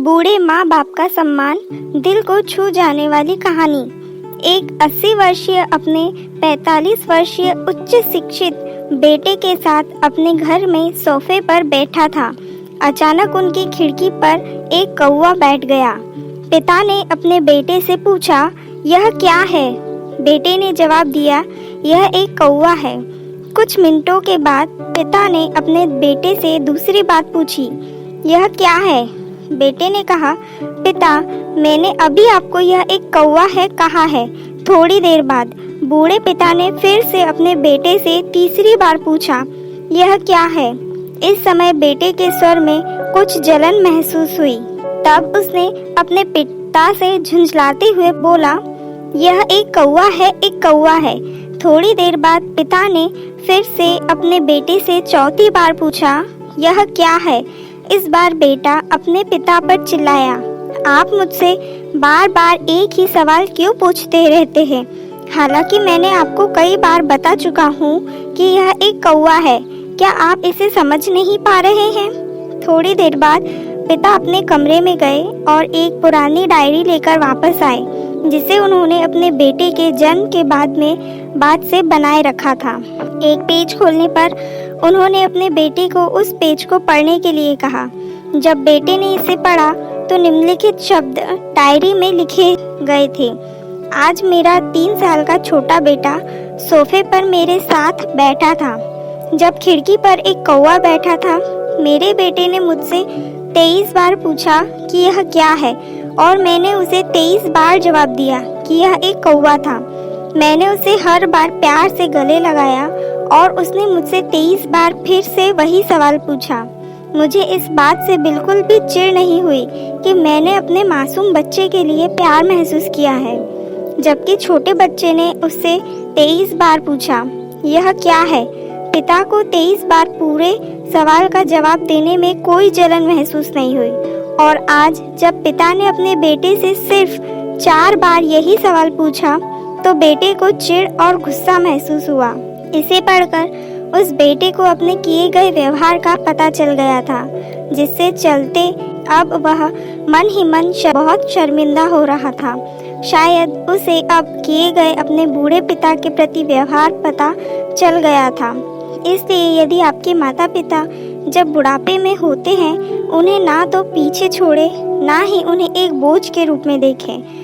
बूढ़े माँ बाप का सम्मान, दिल को छू जाने वाली कहानी। एक 80 वर्षीय अपने 45 वर्षीय उच्च शिक्षित बेटे के साथ अपने घर में सोफे पर बैठा था। अचानक उनकी खिड़की पर एक कौवा बैठ गया। पिता ने अपने बेटे से पूछा, यह क्या है? बेटे ने जवाब दिया, यह एक कौवा है। कुछ मिनटों के बाद पिता ने अपने बेटे से दूसरी बात पूछी, यह क्या है? बेटे ने कहा, पिता, मैंने अभी आपको यह एक कौवा है कहा है। थोड़ी देर बाद बूढ़े पिता ने फिर से अपने बेटे से तीसरी बार पूछा, यह क्या है? इस समय बेटे के स्वर में कुछ जलन महसूस हुई। तब उसने अपने पिता से झुंझलाते हुए बोला, यह एक कौवा है, एक कौवा है। थोड़ी देर बाद पिता ने फिर से अपने बेटे से चौथी बार पूछा, यह क्या है? इस बार बेटा अपने पिता पर चिल्लाया, आप मुझसे बार बार एक ही सवाल क्यों पूछते रहते हैं? हालांकि मैंने आपको कई बार बता चुका हूँ कि यह एक कौवा है। क्या आप इसे समझ नहीं पा रहे हैं? थोड़ी देर बाद पिता अपने कमरे में गए और एक पुरानी डायरी लेकर वापस आए, जिसे उन्होंने अपने बेटे के जन्म के बाद से बनाए रखा था। एक पेज खोलने पर उन्होंने अपने बेटे को उस पेज को पढ़ने के लिए कहा। जब बेटे ने इसे पढ़ा तो निम्नलिखित शब्द डायरी में लिखे गए थे, आज मेरा 3 साल का छोटा बेटा सोफे पर मेरे साथ बैठा था। जब खिड़की पर एक कौवा बैठा था, मेरे बेटे ने मुझसे 23 बार पूछा कि यह क्या है, और मैंने उसे 23 बार जवाब दिया कि यह एक कौवा था। मैंने उसे हर बार प्यार से गले लगाया और उसने मुझसे 23 बार फिर से वही सवाल पूछा। मुझे इस बात से बिल्कुल भी चिढ़ नहीं हुई कि मैंने अपने मासूम बच्चे के लिए प्यार महसूस किया है, जबकि छोटे बच्चे ने उससे 23 बार पूछा, यह क्या है? पिता को 23 बार पूरे सवाल का जवाब देने में कोई जलन महसूस नहीं हुई, और आज जब पिता ने अपने बेटे से सिर्फ 4 बार यही सवाल पूछा तो बेटे को चिढ़ और गुस्सा महसूस हुआ। इसे पढ़कर उस बेटे को अपने किए गए व्यवहार का पता चल गया था, जिससे चलते अब वह मन ही मन बहुत शर्मिंदा हो रहा था। शायद उसे अब किए गए अपने बूढ़े पिता के प्रति व्यवहार पता चल गया था। इसलिए यदि आपके माता पिता जब बुढ़ापे में होते हैं, उन्हें ना तो पीछे छोड़े, ना ही उन्हें एक बोझ के रूप में देखें।